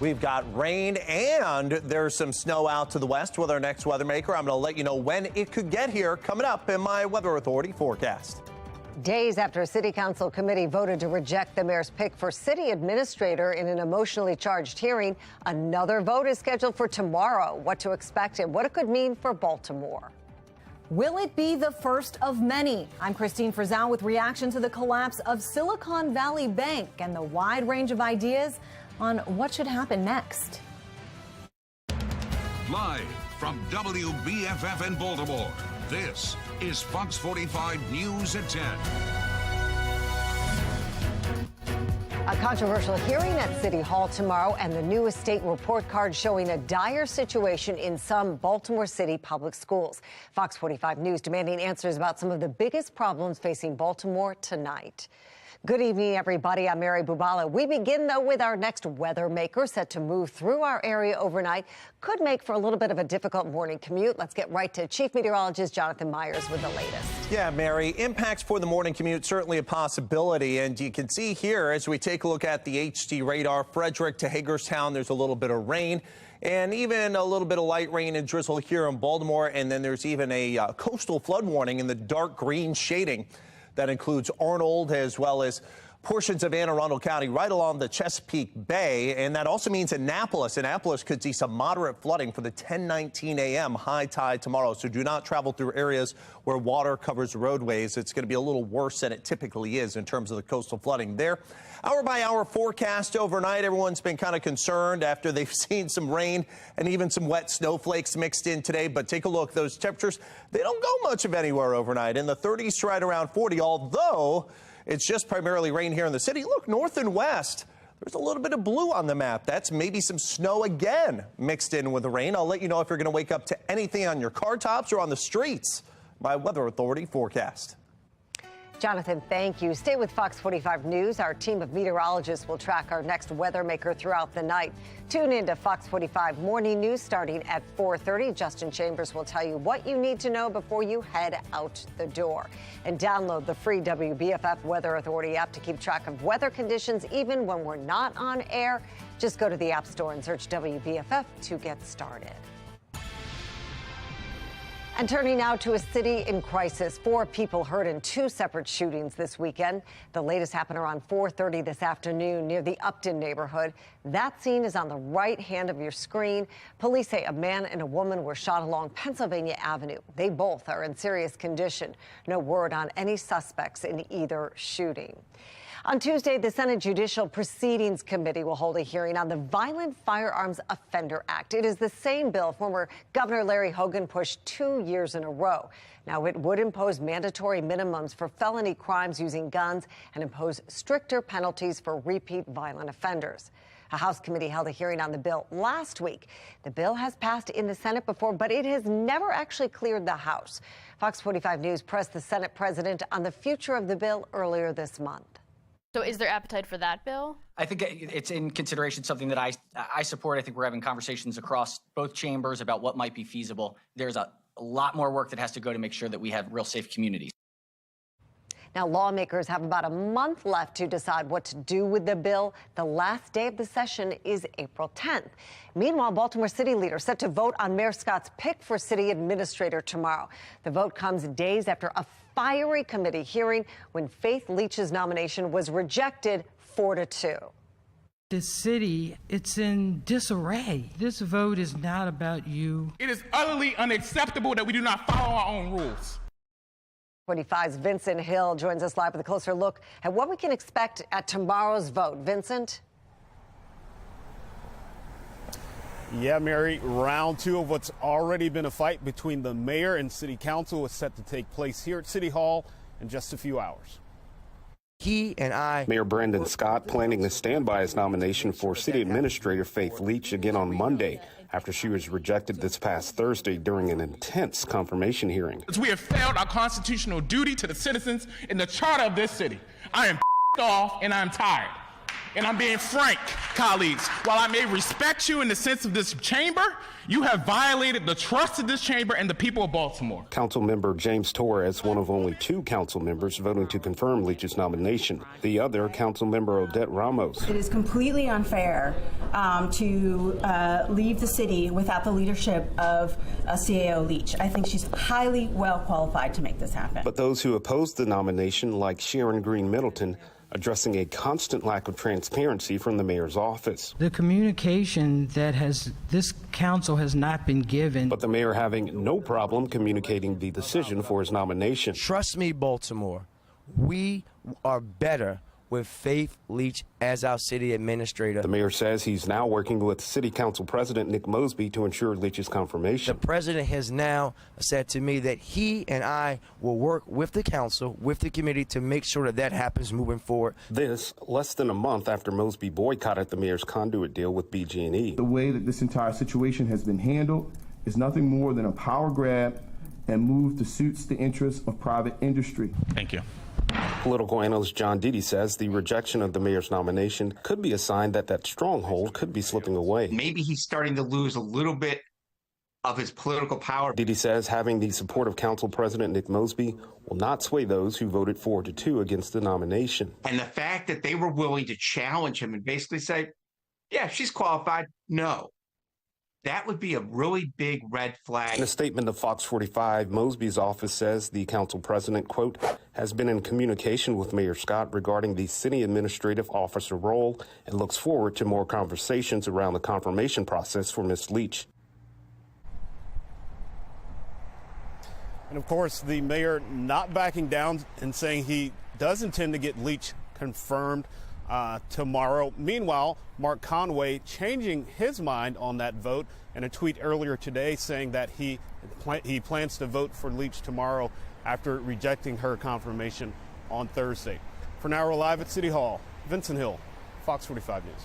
We've got rain and there's some snow out to the west with our next weather maker. I'm going to let you know when it could get here coming up in my Weather Authority forecast. Days after a city council committee voted to reject the mayor's pick for city administrator in an emotionally charged hearing, another vote is scheduled for tomorrow. What to expect and what it could mean for Baltimore. Will it be the first of many? I'm Christine Frizzell with reaction to the collapse of Silicon Valley Bank and the wide range of ideas on what should happen next. Live from WBFF in Baltimore, this is Fox 45 News at 10. A controversial hearing at City Hall tomorrow and the newest state report card showing a dire situation in some Baltimore City public schools. Fox 45 News demanding answers about some of the biggest problems facing Baltimore tonight. Good evening, everybody. I'm Mary Bubala. We begin, though, with our next weather maker set to move through our area overnight. Could make for a little bit of a difficult morning commute. Let's get right to Chief Meteorologist Jonathan Myers with the latest. Yeah, Mary, impacts for the morning commute, certainly a possibility. And you can see here as we take a look at the HD radar, Frederick to Hagerstown, there's a little bit of rain. And even a little bit of light rain and drizzle here in Baltimore. And then there's even a coastal flood warning in the dark green shading. That includes Arnold as well as portions of Anne Arundel County right along the Chesapeake Bay. And that also means Annapolis. Annapolis could see some moderate flooding for the 10:19 a.m. high tide tomorrow. So do not travel through areas where water covers the roadways. It's going to be a little worse than it typically is in terms of the coastal flooding there. Hour by hour forecast overnight. Everyone's been kind of concerned after they've seen some rain and even some wet snowflakes mixed in today. But take a look. Those temperatures, they don't go much of anywhere overnight. In the 30s to right around 40, although it's just primarily rain here in the city. Look, north and west, there's a little bit of blue on the map. That's maybe some snow again mixed in with the rain. I'll let you know if you're going to wake up to anything on your car tops or on the streets. My Weather Authority forecast. Jonathan, thank you. Stay with Fox 45 News. Our team of meteorologists will track our next weather maker throughout the night. Tune in to Fox 45 Morning News starting at 4:30. Justin Chambers will tell you what you need to know before you head out the door. And download the free WBFF Weather Authority app to keep track of weather conditions even when we're not on air. Just go to the App Store and search WBFF to get started. And turning now to a city in crisis. 4 people hurt in 2 separate shootings this weekend. The latest happened around 4:30 this afternoon near the Upton neighborhood. That scene is on the right hand of your screen. Police say a man and a woman were shot along Pennsylvania Avenue. They both are in serious condition. No word on any suspects in either shooting. On Tuesday, the Senate Judicial Proceedings Committee will hold a hearing on the Violent Firearms Offender Act. It is the same bill former Governor Larry Hogan pushed 2 years in a row. Now, it would impose mandatory minimums for felony crimes using guns and impose stricter penalties for repeat violent offenders. A House committee held a hearing on the bill last week. The bill has passed in the Senate before, but it has never actually cleared the House. Fox 45 News pressed the Senate president on the future of the bill earlier this month. So is there appetite for that bill? I think it's in consideration, something that I support. I think we're having conversations across both chambers about what might be feasible. There's a lot more work that has to go to make sure that we have real safe communities. Now, lawmakers have about a month left to decide what to do with the bill. The last day of the session is April 10th. Meanwhile, Baltimore City leaders set to vote on Mayor Scott's pick for city administrator tomorrow. The vote comes days after a fiery committee hearing when Faith Leach's nomination was rejected 4-2. The city, it's in disarray. This vote is not about you. It is utterly unacceptable that we do not follow our own rules. 45's Vincent Hill joins us live with a closer look at what we can expect at tomorrow's vote. Vincent? Yeah, Mary, round 2 of what's already been a fight between the mayor and city council is set to take place here at City Hall in just a few hours. Mayor Brandon Scott planning to stand by his nomination for city administrator Faith Leach again on Monday after she was rejected this past Thursday during an intense confirmation hearing. We have failed our constitutional duty to the citizens in the charter of this city. I am off and I'm tired. And I'm being frank, colleagues. While I may respect you in the sense of this chamber, you have violated the trust of this chamber and the people of Baltimore. Council member James Torres, one of only 2 council members voting to confirm Leach's nomination. The other, council member Odette Ramos. It is completely unfair to leave the city without the leadership of CAO Leach. I think she's highly well qualified to make this happen. But those who opposed the nomination, like Sharon Green Middleton, addressing a constant lack of transparency from the mayor's office. The communication that this council has not been given. But the mayor having no problem communicating the decision for his nomination. Trust me, Baltimore, we are better with Faith Leach as our city administrator. The mayor says he's now working with City Council President Nick Mosby to ensure Leach's confirmation. The president has now said to me that he and I will work with the council, with the committee, to make sure that that happens moving forward. This less than a month after Mosby boycotted the mayor's conduit deal with BG&E. The way that this entire situation has been handled is nothing more than a power grab and move that suits the interests of private industry. Thank you. Political analyst John Dede says the rejection of the mayor's nomination could be a sign that that stronghold could be slipping away. Maybe he's starting to lose a little bit of his political power. Dede says having the support of Council President Nick Mosby will not sway those who voted 4-2 against the nomination. And the fact that they were willing to challenge him and basically say, yeah, she's qualified, no. That would be a really big red flag. In a statement to Fox 45, Mosby's office says the council president, quote, has been in communication with Mayor Scott regarding the city administrative officer role and looks forward to more conversations around the confirmation process for Ms. Leach. And of course, the mayor not backing down and saying he does intend to get Leach confirmed tomorrow. Meanwhile, Mark Conway changing his mind on that vote in a tweet earlier today saying that he plans to vote for Leach tomorrow after rejecting her confirmation on Thursday. For now, we're live at City Hall. Vincent Hill, Fox 45 News.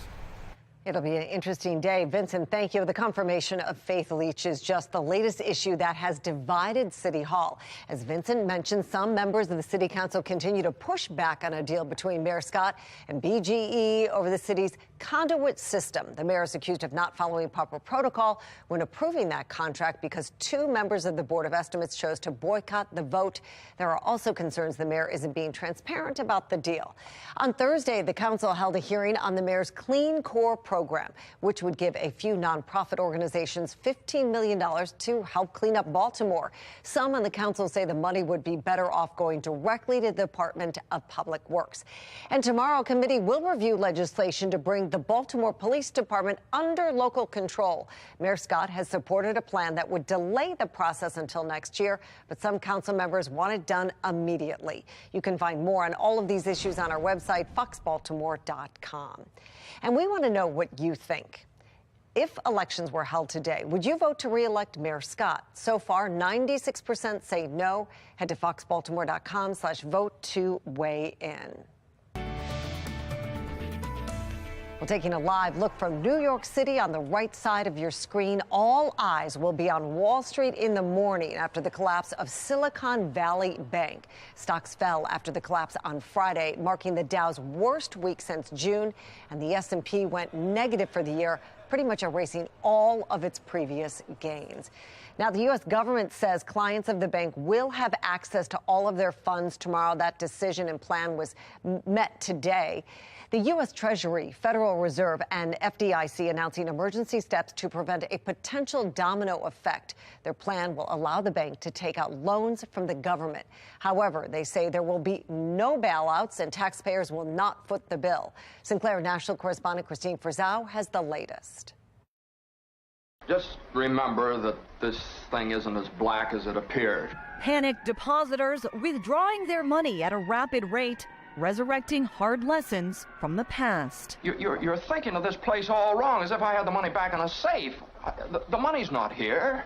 It'll be an interesting day. Vincent, thank you. The confirmation of Faith Leach is just the latest issue that has divided City Hall. As Vincent mentioned, some members of the City Council continue to push back on a deal between Mayor Scott and BGE over the city's conduit system. The mayor is accused of not following proper protocol when approving that contract because 2 members of the Board of Estimates chose to boycott the vote. There are also concerns the mayor isn't being transparent about the deal. On Thursday, the council held a hearing on the mayor's Clean Core program, which would give a few nonprofit organizations $15 million to help clean up Baltimore. Some on the council say the money would be better off going directly to the Department of Public Works. And tomorrow, committee will review legislation to bring the Baltimore Police Department under local control. Mayor Scott has supported a plan that would delay the process until next year, but some council members want it done immediately. You can find more on all of these issues on our website, foxbaltimore.com. And we want to know what you think. If elections were held today, would you vote to re-elect Mayor Scott? So far, 96% say no. Head to foxbaltimore.com/vote to weigh in. Well, taking a live look from New York City on the right side of your screen, all eyes will be on Wall Street in the morning after the collapse of Silicon Valley Bank. Stocks fell after the collapse on Friday, marking the Dow's worst week since June, and the S&P went negative for the year, pretty much erasing all of its previous gains. Now, the U.S. government says clients of the bank will have access to all of their funds tomorrow. That decision and plan was met today. The U.S. Treasury, Federal Reserve, and FDIC announcing emergency steps to prevent a potential domino effect. Their plan will allow the bank to take out loans from the government. However, they say there will be no bailouts and taxpayers will not foot the bill. Sinclair national correspondent Christine Frizzau has the latest. Just remember that this thing isn't as black as it appeared. Panicked depositors withdrawing their money at a rapid rate, resurrecting hard lessons from the past. You're thinking of this place all wrong, as if I had the money back in a safe. The money's not here.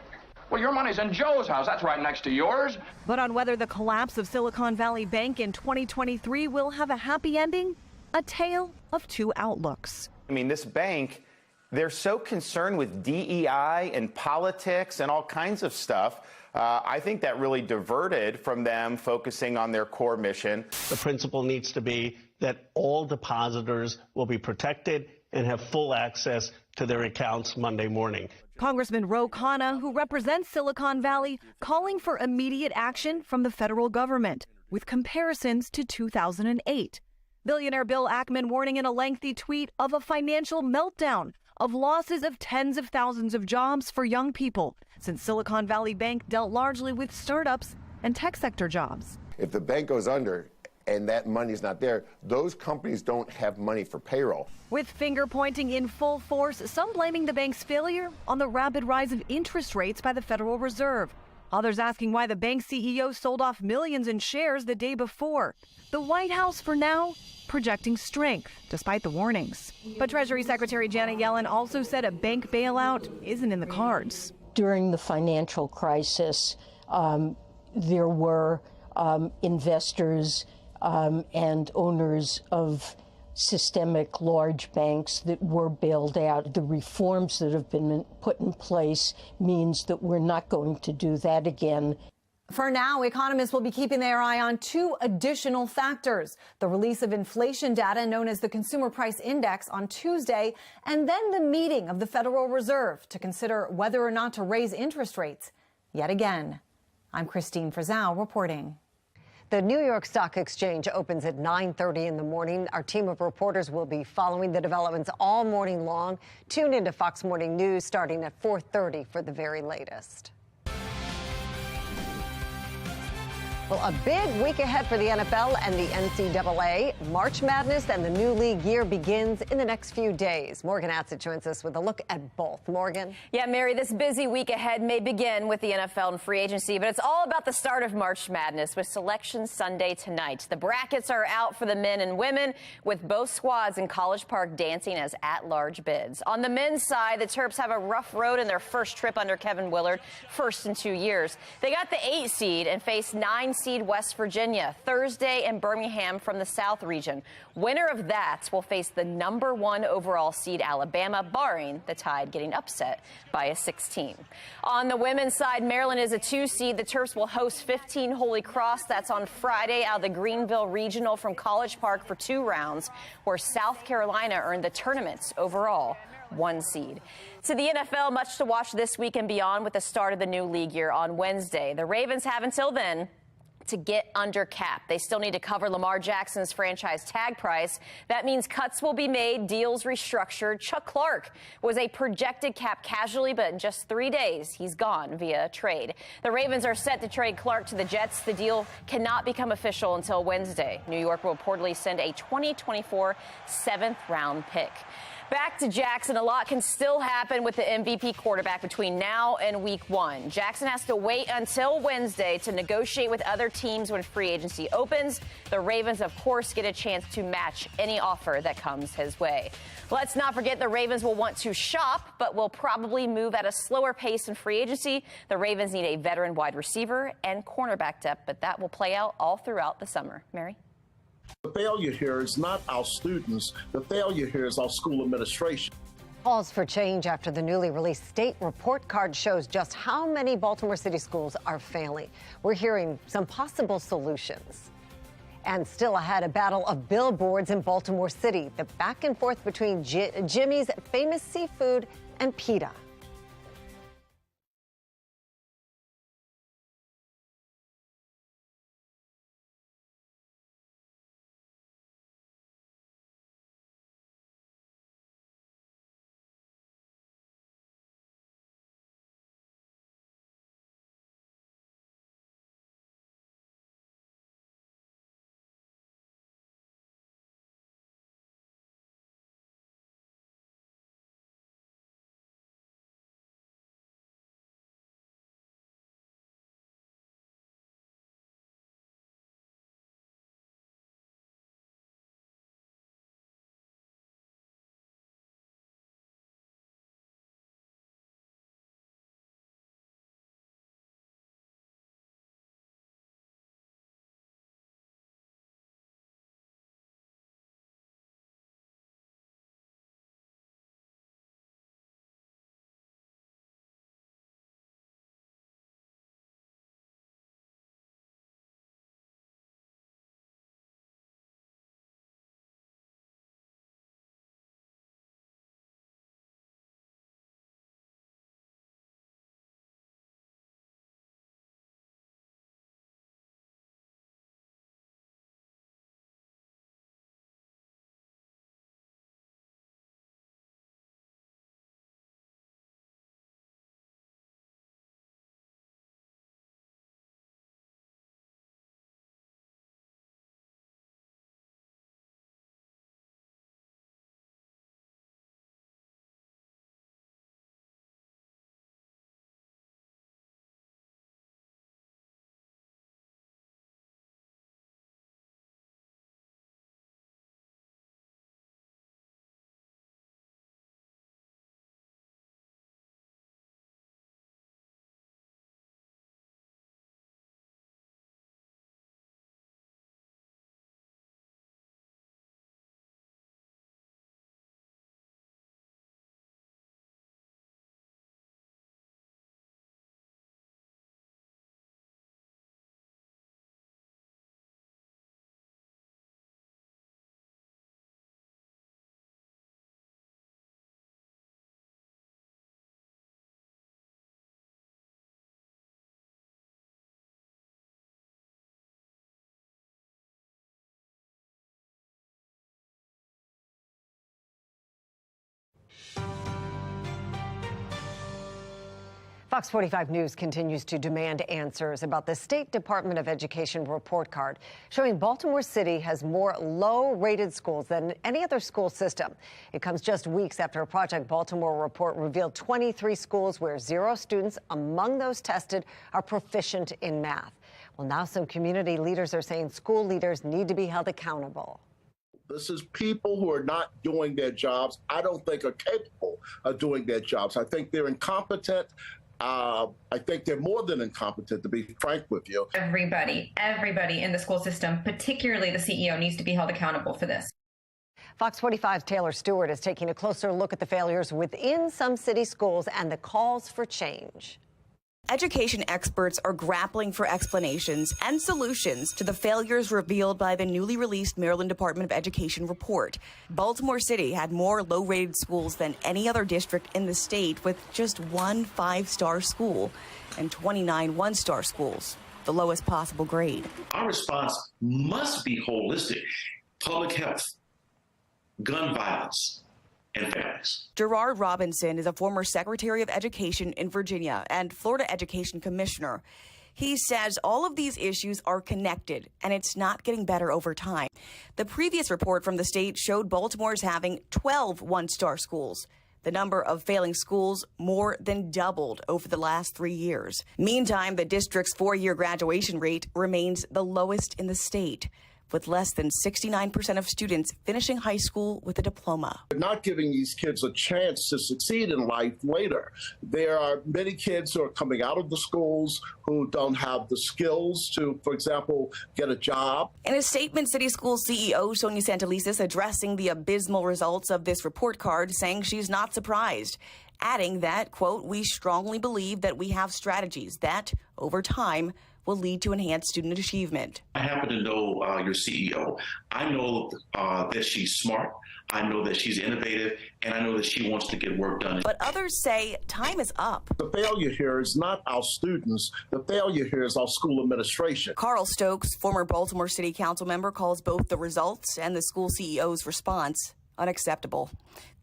Well, your money's in Joe's house. That's right next to yours. But on whether the collapse of Silicon Valley Bank in 2023 will have a happy ending, a tale of 2 outlooks. I mean, this bank, they're so concerned with DEI and politics and all kinds of stuff. I think that really diverted from them focusing on their core mission. The principle needs to be that all depositors will be protected and have full access to their accounts Monday morning. Congressman Ro Khanna, who represents Silicon Valley, calling for immediate action from the federal government, with comparisons to 2008. Billionaire Bill Ackman warning in a lengthy tweet of a financial meltdown, of losses of tens of thousands of jobs for young people, since Silicon Valley Bank dealt largely with startups and tech sector jobs. If the bank goes under and that money's not there, those companies don't have money for payroll. With finger pointing in full force, some blaming the bank's failure on the rapid rise of interest rates by the Federal Reserve. Others asking why the bank CEO sold off millions in shares the day before. The White House, for now, projecting strength, despite the warnings. But Treasury Secretary Janet Yellen also said a bank bailout isn't in the cards. During the financial crisis, there were investors and owners of systemic large banks that were bailed out. The reforms that have been put in place means that we're not going to do that again. For now, economists will be keeping their eye on two additional factors: the release of inflation data known as the Consumer Price Index on Tuesday, and then the meeting of the Federal Reserve to consider whether or not to raise interest rates yet again. I'm Christine Frizzell reporting. The New York Stock Exchange opens at 9:30 in the morning. Our team of reporters will be following the developments all morning long. Tune into Fox Morning News starting at 4:30 for the very latest. Well, a big week ahead for the NFL and the NCAA. March Madness and the new league year begins in the next few days. Morgan Atzett joins us with a look at both. Morgan? Yeah, Mary, this busy week ahead may begin with the NFL and free agency, but it's all about the start of March Madness with Selection Sunday tonight. The brackets are out for the men and women, with both squads in College Park dancing as at-large bids. On the men's side, the Terps have a rough road in their first trip under Kevin Willard, first in 2 years. They got the 8 seed and face 9 seed West Virginia Thursday and Birmingham from the South region. Winner of that will face the number 1 overall seed Alabama, barring the Tide getting upset by a 16. On the women's side, Maryland is a 2 seed. The Terps will host 15 Holy Cross. That's on Friday out of the Greenville Regional from College Park for 2 rounds, where South Carolina earned the tournament's overall 1 seed. To the NFL, much to watch this week and beyond with the start of the new league year on Wednesday. The Ravens have until then to get under cap. They still need to cover Lamar Jackson's franchise tag price. That means cuts will be made, deals restructured. Chuck Clark was a projected cap casualty, but in just 3 days, he's gone via trade. The Ravens are set to trade Clark to the Jets. The deal cannot become official until Wednesday. New York will reportedly send a 2024 7th-round pick. Back to Jackson. A lot can still happen with the MVP quarterback between now and week 1. Jackson has to wait until Wednesday to negotiate with other teams when free agency opens. The Ravens, of course, get a chance to match any offer that comes his way. Let's not forget the Ravens will want to shop, but will probably move at a slower pace in free agency. The Ravens need a veteran wide receiver and cornerback depth, but that will play out all throughout the summer. Mary? The failure here is not our students. The failure here is our school administration. Calls for change after the newly released state report card shows just how many Baltimore City schools are failing. We're hearing some possible solutions. And still ahead, a battle of billboards in Baltimore City. The back and forth between Jimmy's famous seafood and PETA. Fox 45 News continues to demand answers about the State Department of Education report card showing Baltimore City has more low-rated schools than any other school system. It comes just weeks after a Project Baltimore report revealed 23 schools where 0 students among those tested are proficient in math. Well, now some community leaders are saying school leaders need to be held accountable. This is people who are not doing their jobs. I don't think are capable of doing their jobs. I think they're incompetent. I think they're more than incompetent, to be frank with you. Everybody in the school system, particularly the CEO, needs to be held accountable for this. Fox 45's Taylor Stewart is taking a closer look at the failures within some city schools and the calls for change. Education experts are grappling for explanations and solutions to the failures revealed by the newly released Maryland Department of Education report. Baltimore City had more low-rated schools than any other district in the state, with just 1 5-star school and 29 1-star schools, the lowest possible grade. Our response must be holistic. Public health, gun violence, and families. Gerard Robinson is a former Secretary of Education in Virginia and Florida Education Commissioner. He says all of these issues are connected, and it's not getting better over time. The previous report from the state showed Baltimore's having 12 one-star schools. The number of failing schools more than doubled over the last 3 years. Meantime, the district's 4-year graduation rate remains the lowest in the state, with less than 69% of students finishing high school with a diploma. We're not giving these kids a chance to succeed in life later. There are many kids who are coming out of the schools who don't have the skills to, for example, get a job. In a statement, City Schools CEO Sonia Santelises addressing the abysmal results of this report card, saying she's not surprised, adding that, quote, "We strongly believe that we have strategies that, over time, will lead to enhanced student achievement." I happen to know your CEO. I know that she's smart. I know that she's innovative, and I know that she wants to get work done. But others say time is up. The failure here is not our students. The failure here is our school administration. Carl Stokes, former Baltimore City Council member, calls both the results and the school CEO's response unacceptable.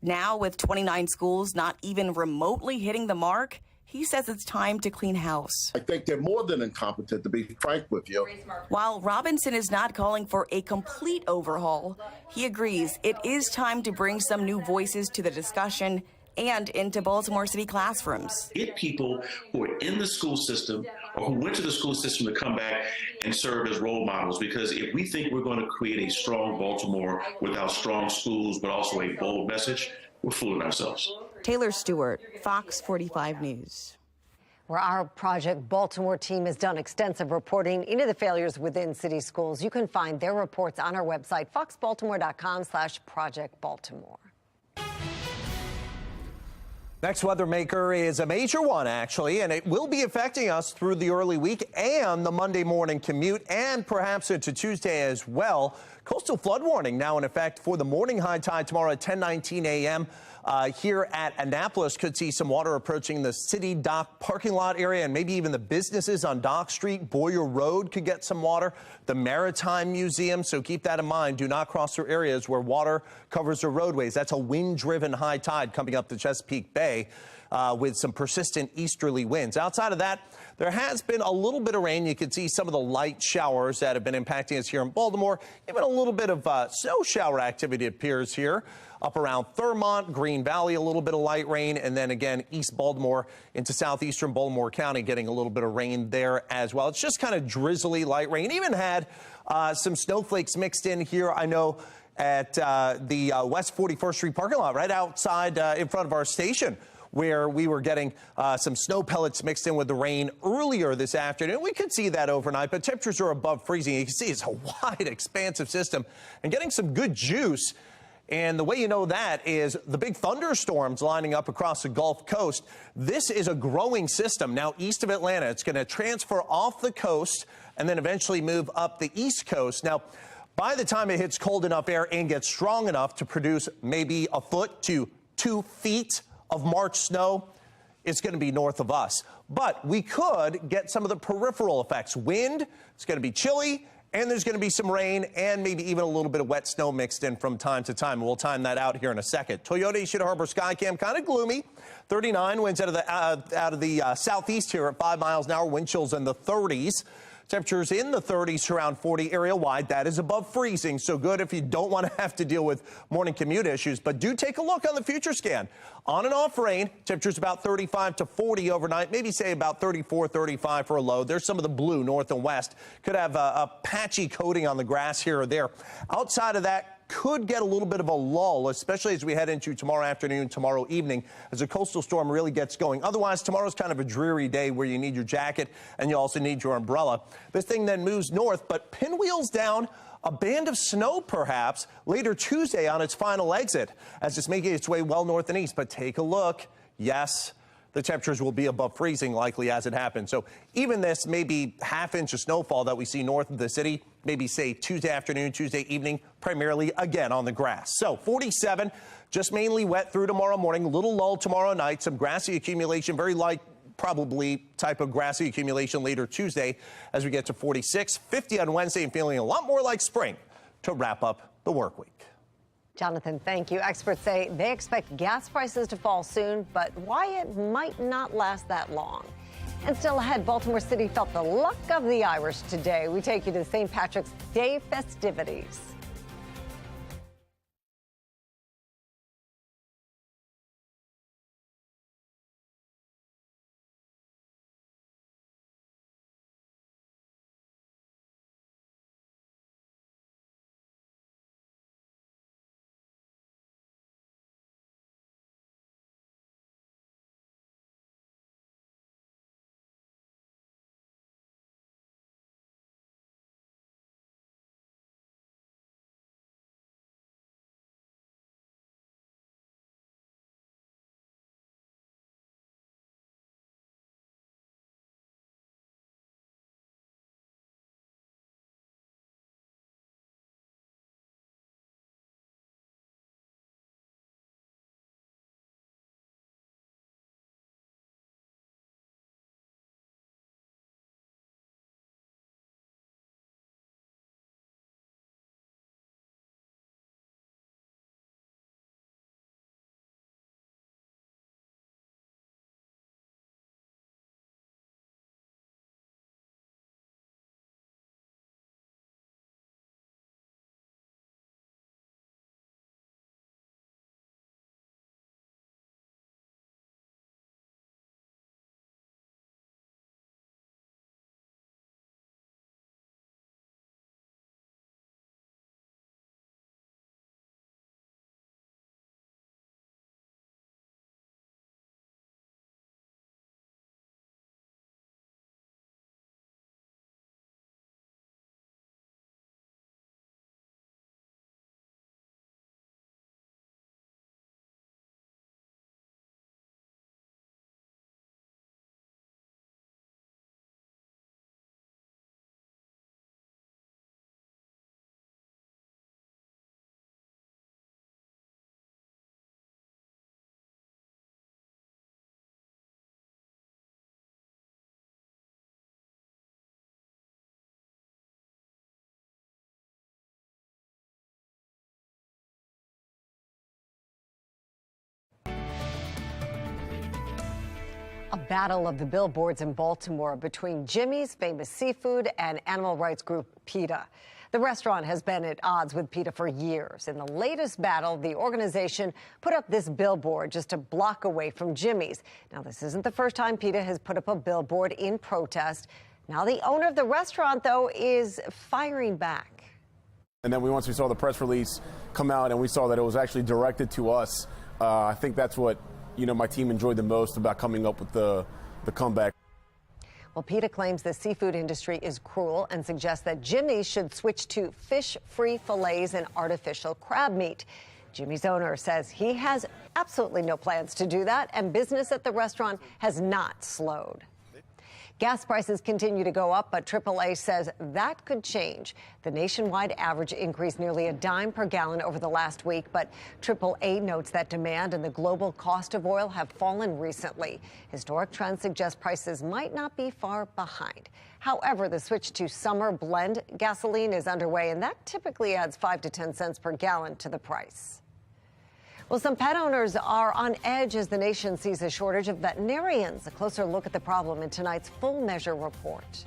Now, with 29 schools not even remotely hitting the mark, he says it's time to clean house. I think they're more than incompetent, to be frank with you. While Robinson is not calling for a complete overhaul, he agrees it is time to bring some new voices to the discussion and into Baltimore City classrooms. Get people who are in the school system or who went to the school system to come back and serve as role models, because if we think we're going to create a strong Baltimore without strong schools but also a bold message, we're fooling ourselves. Taylor Stewart, Fox 45 News. Where our Project Baltimore team has done extensive reporting into the failures within city schools. You can find their reports on our website, foxbaltimore.com/Project Baltimore. Next weather maker is a major one, actually, and it will be affecting us through the early week and the Monday morning commute and perhaps into Tuesday as well. Coastal flood warning now in effect for the morning high tide tomorrow at 10:19 a.m. Here at Annapolis. Could see some water approaching the city dock parking lot area and maybe even the businesses on Dock Street. Boyer Road could get some water. The Maritime Museum, so keep that in mind. Do not cross through areas where water covers the roadways. That's a wind-driven high tide coming up the Chesapeake Bay with some persistent easterly winds. Outside of that, there has been a little bit of rain. You can see some of the light showers that have been impacting us here in Baltimore. Even a little bit of snow shower activity appears here. Up around Thurmont, Green Valley, a little bit of light rain, and then again, East Baltimore into southeastern Baltimore County, getting a little bit of rain there as well. It's just kind of drizzly light rain. Even had some snowflakes mixed in here, I know, at the West 41st Street parking lot, right outside in front of our station, where we were getting some snow pellets mixed in with the rain earlier this afternoon. We could see that overnight, but temperatures are above freezing. You can see it's a wide, expansive system and getting some good juice. And the way you know that is the big thunderstorms lining up across the Gulf Coast. This is a growing system now east of Atlanta. It's going to transfer off the coast and then eventually move up the East Coast. Now, by the time it hits cold enough air and gets strong enough to produce maybe a foot to 2 feet of March snow, it's going to be north of us. But we could get some of the peripheral effects. Wind, it's going to be chilly, And there's going to be some rain and maybe even a little bit of wet snow mixed in from time to time. We'll time that out here in a second. Toyota Ishida Harbor Skycam kind of gloomy. 39 winds out of the southeast here at 5 miles an hour. Wind chills in the 30s. Temperatures in the 30s around 40 area-wide. That is above freezing, so good if you don't want to have to deal with morning commute issues. But do take a look on the future scan. On and off rain, temperatures about 35 to 40 overnight, maybe say about 34, 35 for a low. There's some of the blue north and west. Could have a patchy coating on the grass here or there. Outside of that, could get a little bit of a lull, especially as we head into tomorrow afternoon, tomorrow evening, as a coastal storm really gets going. Otherwise, tomorrow's kind of a dreary day where you need your jacket and you also need your umbrella. This thing then moves north, but pinwheels down. A band of snow, perhaps, later Tuesday on its final exit as it's making its way well north and east. But take a look. Yes, the temperatures will be above freezing likely as it happens. So even this maybe half-inch of snowfall that we see north of the city, maybe say Tuesday afternoon, Tuesday evening, primarily again on the grass. So 47, just mainly wet through tomorrow morning, a little lull tomorrow night, some grassy accumulation, very light, probably type of grassy accumulation later Tuesday as we get to 46, 50 on Wednesday, and feeling a lot more like spring to wrap up the work week. Jonathan, thank you. Experts say they expect gas prices to fall soon, but why it might not last that long. And still ahead, Baltimore City felt the luck of the Irish today. We take you to the St. Patrick's Day festivities. A battle of the billboards in Baltimore between Jimmy's Famous Seafood and animal rights group PETA. The restaurant has been at odds with PETA for years. In the latest battle, the organization put up this billboard just a block away from Jimmy's. Now, this isn't the first time PETA has put up a billboard in protest. Now, the owner of the restaurant, though, is firing back. And then once we saw the press release come out and we saw that it was actually directed to us, I think that's what my team enjoyed the most about coming up with the comeback. Well, PETA claims the seafood industry is cruel and suggests that Jimmy's should switch to fish-free fillets and artificial crab meat. Jimmy's owner says he has absolutely no plans to do that, and business at the restaurant has not slowed. Gas prices continue to go up, but AAA says that could change. The nationwide average increased nearly a dime per gallon over the last week, but AAA notes that demand and the global cost of oil have fallen recently. Historic trends suggest prices might not be far behind. However, the switch to summer blend gasoline is underway, and that typically adds 5 to 10 cents per gallon to the price. Well, some pet owners are on edge as the nation sees a shortage of veterinarians. A closer look at the problem in tonight's Full Measure report.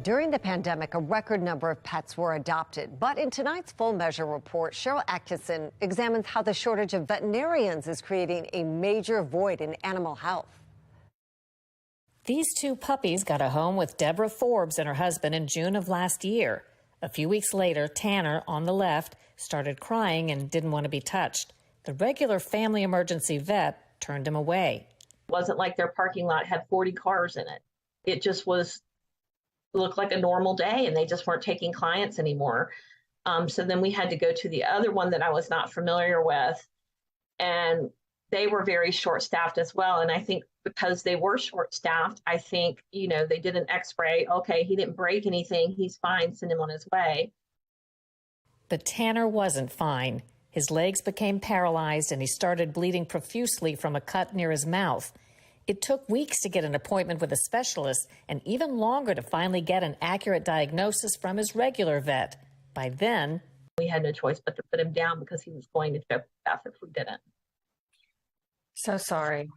During the pandemic, a record number of pets were adopted. But in tonight's Full Measure report, Cheryl Atkinson examines how the shortage of veterinarians is creating a major void in animal health. These two puppies got a home with Deborah Forbes and her husband in June of last year. A few weeks later, Tanner, on the left, started crying and didn't want to be touched. The regular family emergency vet turned him away. It wasn't like their parking lot had 40 cars in it. It just looked like a normal day, and they just weren't taking clients anymore. So then we had to go to the other one that I was not familiar with, and they were very short-staffed as well. And I think because they were short-staffed, I think, they did an x-ray. Okay, he didn't break anything. He's fine. Send him on his way. But Tanner wasn't fine. His legs became paralyzed, and he started bleeding profusely from a cut near his mouth. It took weeks to get an appointment with a specialist and even longer to finally get an accurate diagnosis from his regular vet. By then, we had no choice but to put him down because he was going to choke to death if we didn't. So sorry.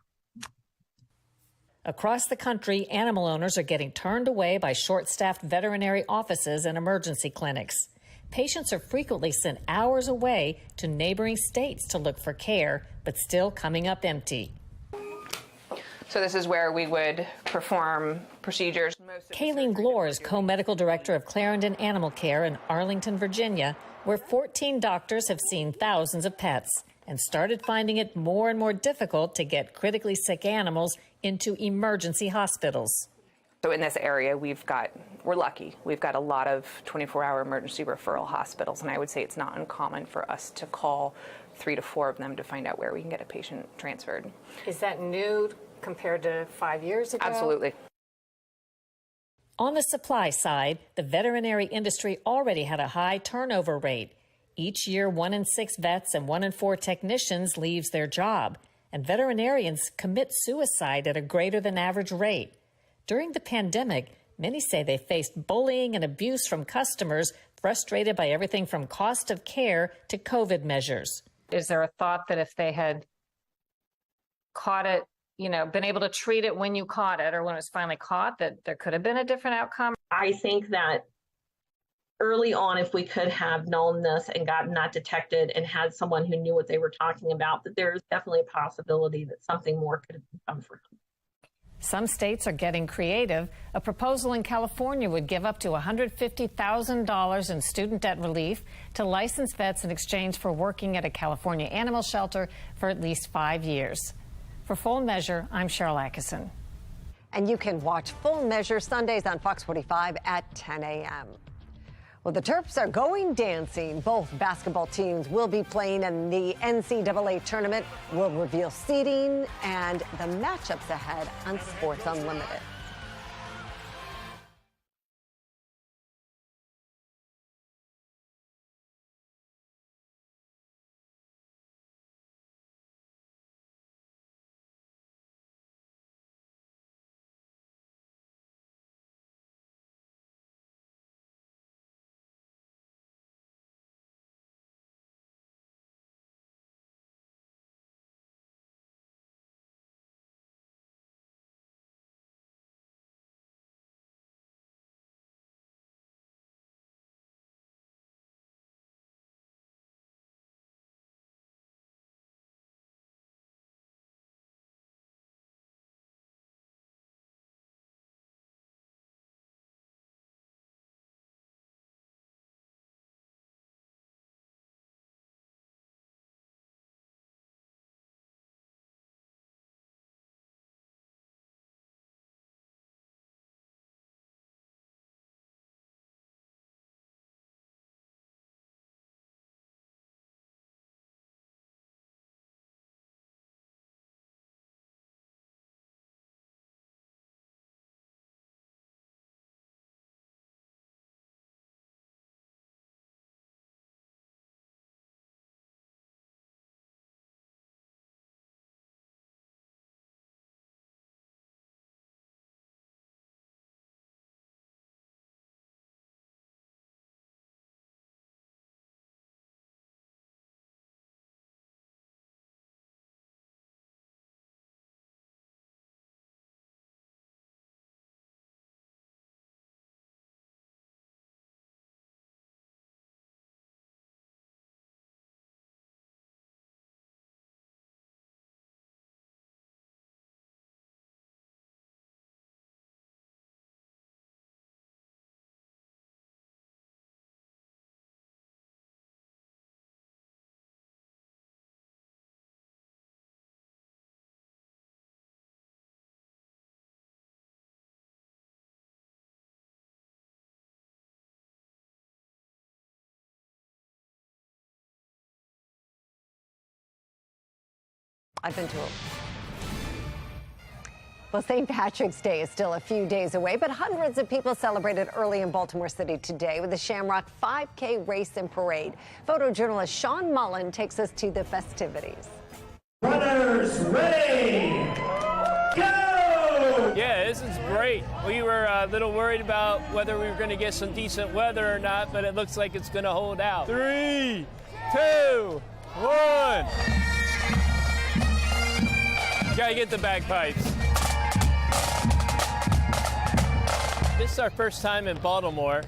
Across the country, animal owners are getting turned away by short-staffed veterinary offices and emergency clinics. Patients are frequently sent hours away to neighboring states to look for care, but still coming up empty. So this is where we would perform procedures. Kayleen Glore is co-medical director of Clarendon Animal Care in Arlington, Virginia, where 14 doctors have seen thousands of pets and started finding it more and more difficult to get critically sick animals into emergency hospitals. So in this area, we're lucky. We've got a lot of 24-hour emergency referral hospitals, and I would say it's not uncommon for us to call 3 to 4 of them to find out where we can get a patient transferred. Is that new compared to 5 years ago? Absolutely. On the supply side, the veterinary industry already had a high turnover rate. Each year, 1 in 6 vets and 1 in 4 technicians leaves their job, and veterinarians commit suicide at a greater than average rate. During the pandemic, many say they faced bullying and abuse from customers, frustrated by everything from cost of care to COVID measures. Is there a thought that if they had caught it, been able to treat it when you caught it or when it was finally caught, that there could have been a different outcome? I think that early on, if we could have known this and gotten that detected and had someone who knew what they were talking about, that there's definitely a possibility that something more could have come for him. Some states are getting creative. A proposal in California would give up to $150,000 in student debt relief to licensed vets in exchange for working at a California animal shelter for at least 5 years. For Full Measure, I'm Cheryl Atkinson. And you can watch Full Measure Sundays on Fox 45 at 10 a.m. Well, the Terps are going dancing. Both basketball teams will be playing in the NCAA tournament. We'll reveal seeding and the matchups ahead on Sports Unlimited. I've been told. Well, St. Patrick's Day is still a few days away, but hundreds of people celebrated early in Baltimore City today with the Shamrock 5K race and parade. Photojournalist Sean Mullen takes us to the festivities. Runners ready, go! Yeah, this is great. We were a little worried about whether we were going to get some decent weather or not, but it looks like it's going to hold out. 3, 2, 1. Gotta get the bagpipes. This is our first time in Baltimore.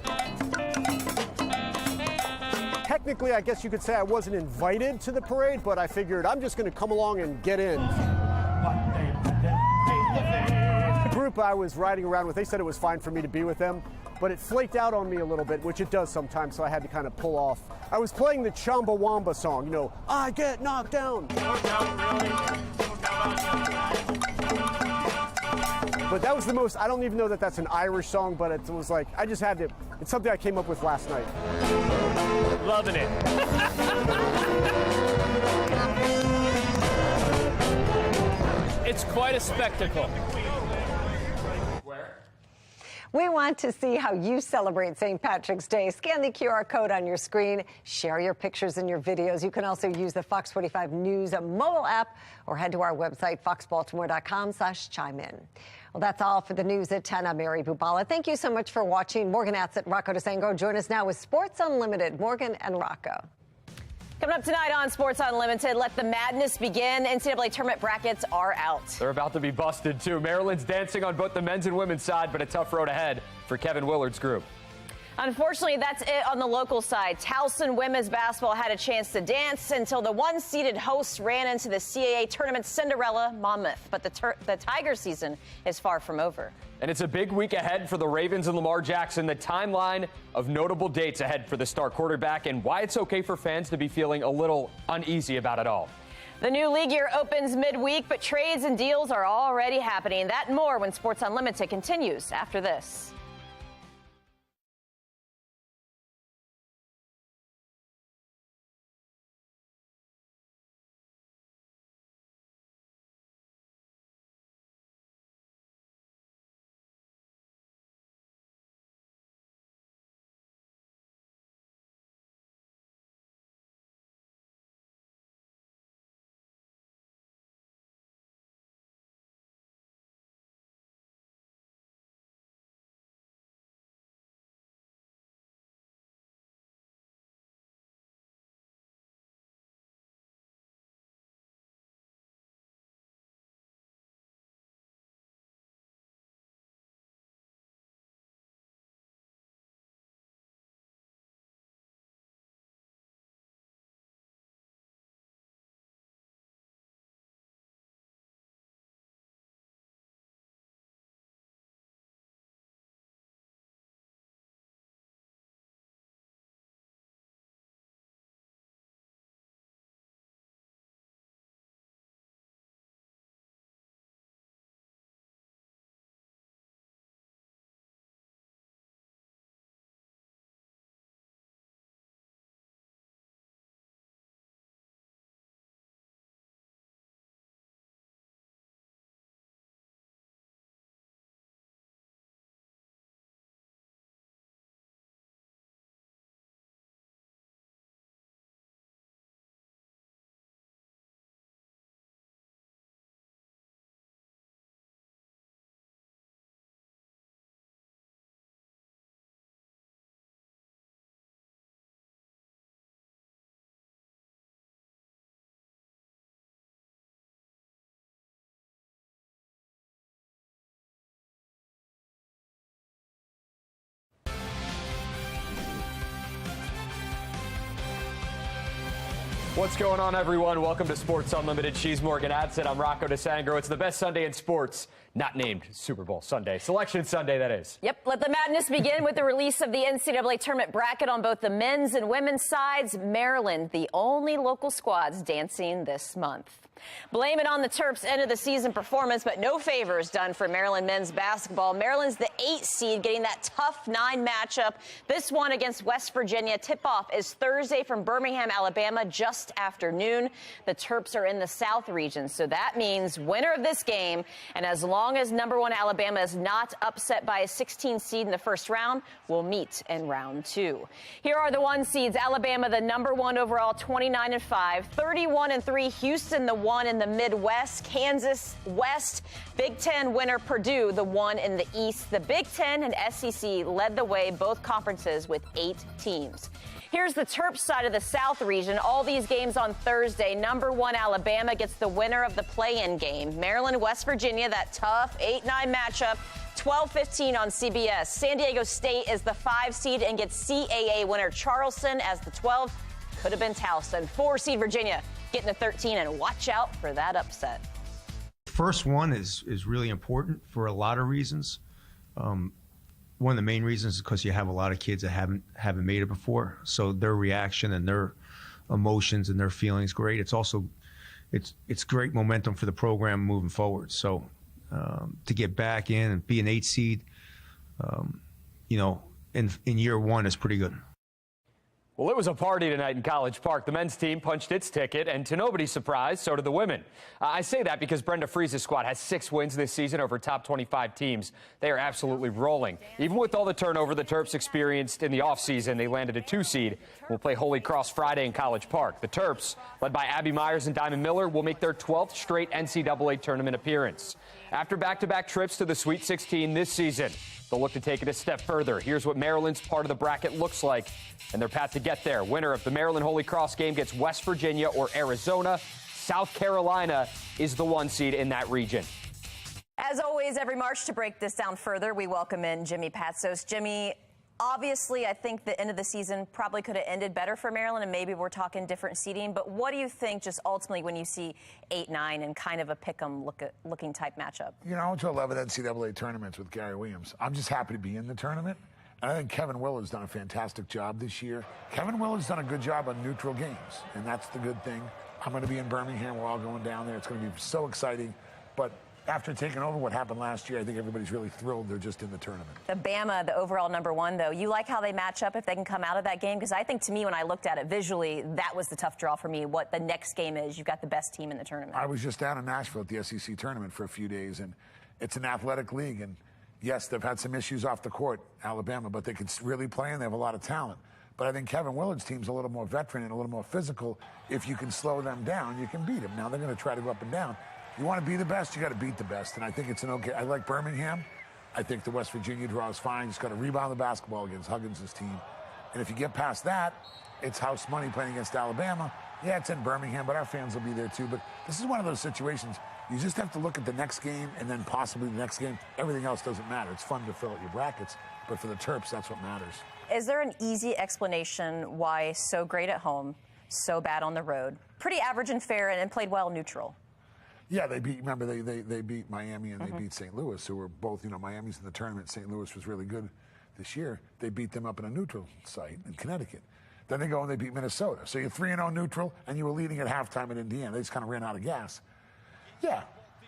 Technically, I guess you could say I wasn't invited to the parade, but I figured I'm just going to come along and get in. The group I was riding around with, they said it was fine for me to be with them, but it flaked out on me a little bit, which it does sometimes, so I had to kind of pull off. I was playing the Chumbawamba song, you know, I get knocked down. But that was the most, I don't even know that that's an Irish song, but it was like, I just had to, it's something I came up with last night. Loving it. It's quite a spectacle. We want to see how you celebrate St. Patrick's Day. Scan the QR code on your screen. Share your pictures and your videos. You can also use the Fox 45 News mobile app or head to our website, foxbaltimore.com/chime-in. Well, that's all for the news at 10. I'm Mary Bubala. Thank you so much for watching. Morgan Atz and Rocco DeSangro join us now with Sports Unlimited. Morgan and Rocco. Coming up tonight on Sports Unlimited, let the madness begin. NCAA tournament brackets are out. They're about to be busted, too. Maryland's dancing on both the men's and women's side, but a tough road ahead for Kevin Willard's group. Unfortunately, that's it on the local side. Towson women's basketball had a chance to dance until the one-seeded hosts ran into the CAA tournament Cinderella Monmouth. But the Tiger season is far from over. And it's a big week ahead for the Ravens and Lamar Jackson. The timeline of notable dates ahead for the star quarterback and why it's okay for fans to be feeling a little uneasy about it all. The new league year opens midweek, but trades and deals are already happening. That and more when Sports Unlimited continues after this. What's going on, everyone? Welcome to Sports Unlimited. She's Morgan Adson. I'm Rocco DeSangro. It's the best Sunday in sports, not named Super Bowl Sunday. Selection Sunday, that is. Yep. Let the madness begin with the release of the NCAA tournament bracket on both the men's and women's sides. Maryland, the only local squads dancing this month. Blame it on the Terps' end of the season performance, but no favors done for Maryland men's basketball. Maryland's the 8th seed, getting that tough 9 matchup. This one against West Virginia. Tip-off is Thursday from Birmingham, Alabama, just after noon. The Terps are in the South region, so that means winner of this game, and as long as #1 Alabama is not upset by a 16 seed in the first round, will meet in round 2. Here are the 1 seeds. Alabama, the #1 overall, 29-5, 31-3. Houston, the 1 in the Midwest. Kansas West. Big Ten winner Purdue, the 1 in the East. The Big Ten and SEC led the way, both conferences with 8 teams. Here's the Terps side of the South region. All these games on Thursday. #1 Alabama gets the winner of the play-in game. Maryland, West Virginia, that tough 8-9 matchup. 12:15 on CBS. San Diego State is the 5 seed and gets CAA winner Charleston as the 12. Could have been Towson. 4 seed Virginia getting a 13, and watch out for that upset. First one is really important for a lot of reasons. One of the main reasons is because you have a lot of kids that haven't made it before, so their reaction and their emotions and their feelings great. It's also it's great momentum for the program moving forward. So to get back in and be an 8 seed, in year one is pretty good. Well, it was a party tonight in College Park. The men's team punched its ticket, and to nobody's surprise, so did the women. I say that because Brenda Friese's squad has 6 wins this season over top 25 teams. They are absolutely rolling. Even with all the turnover the Terps experienced in the offseason, they landed a 2 seed. We'll play Holy Cross Friday in College Park. The Terps, led by Abby Myers and Diamond Miller, will make their 12th straight NCAA tournament appearance. After back-to-back trips to the Sweet 16 this season, they'll look to take it a step further. Here's what Maryland's part of the bracket looks like and their path to get there. Winner of the Maryland Holy Cross game gets West Virginia or Arizona. South Carolina is the 1 seed in that region. As always, every March, to break this down further, we welcome in Jimmy Patsos. Jimmy, obviously, I think the end of the season probably could have ended better for Maryland, and maybe we're talking different seeding. But what do you think, just ultimately, when you see 8-9 and kind of a pick-em looking type matchup? I went to 11 NCAA tournaments with Gary Williams. I'm just happy to be in the tournament. And I think Kevin Willard's done a fantastic job this year. Kevin Willard's done a good job on neutral games, and that's the good thing. I'm going to be in Birmingham. We're all going down there. It's going to be so exciting. But after taking over what happened last year, I think everybody's really thrilled they're just in the tournament. The Bama, the overall #1, though, you like how they match up if they can come out of that game? Because I think, to me, when I looked at it visually, that was the tough draw for me. What the next game is, you've got the best team in the tournament. I was just down in Nashville at the SEC tournament for a few days, and it's an athletic league. And yes, they've had some issues off the court, Alabama, but they can really play, and they have a lot of talent. But I think Kevin Willard's team's a little more veteran and a little more physical. If you can slow them down, you can beat them. Now they're going to try to go up and down. You want to be the best, you got to beat the best. And I think it's an okay. I like Birmingham. I think the West Virginia draw is fine. You just got to rebound the basketball against Huggins' team. And if you get past that, it's house money playing against Alabama. Yeah, it's in Birmingham, but our fans will be there too. But this is one of those situations. You just have to look at the next game and then possibly the next game. Everything else doesn't matter. It's fun to fill out your brackets, but for the Terps, that's what matters. Is there an easy explanation why so great at home, so bad on the road, pretty average and fair, and played well neutral? Yeah, they beat. Remember, they beat Miami and they beat St. Louis, who were both. Miami's in the tournament. St. Louis was really good this year. They beat them up in a neutral site in Connecticut. Then they go and they beat Minnesota. So you're 3-0 neutral, and you were leading at halftime in Indiana. They just kind of ran out of gas. Yeah,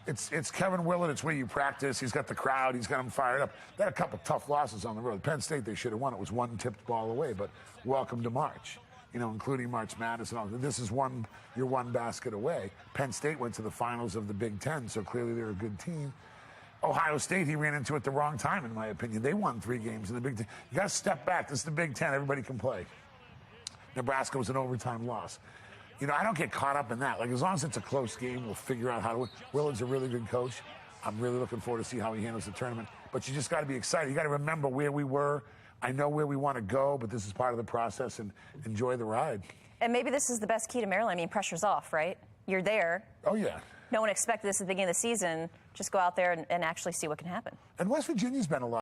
it's Kevin Willard. It's where you practice. He's got the crowd. He's got them fired up. They had a couple tough losses on the road. Penn State, they should have won. It was one tipped ball away, but welcome to March. Including March Madness and all. This is you're one basket away. Penn State went to the finals of the Big Ten, so clearly they're a good team. Ohio State, he ran into it the wrong time, in my opinion. They won 3 games in the Big Ten. You got to step back. This is the Big Ten. Everybody can play. Nebraska was an overtime loss. I don't get caught up in that. As long as it's a close game, we'll figure out how to win. Willard's a really good coach. I'm really looking forward to see how he handles the tournament. But you just got to be excited. You got to remember where we were. I know where we want to go, but this is part of the process, and enjoy the ride. And maybe this is the best key to Maryland. I mean, pressure's off, right? You're there. Oh, yeah. No one expected this at the beginning of the season. Just go out there and actually see what can happen. And West Virginia's been a lot.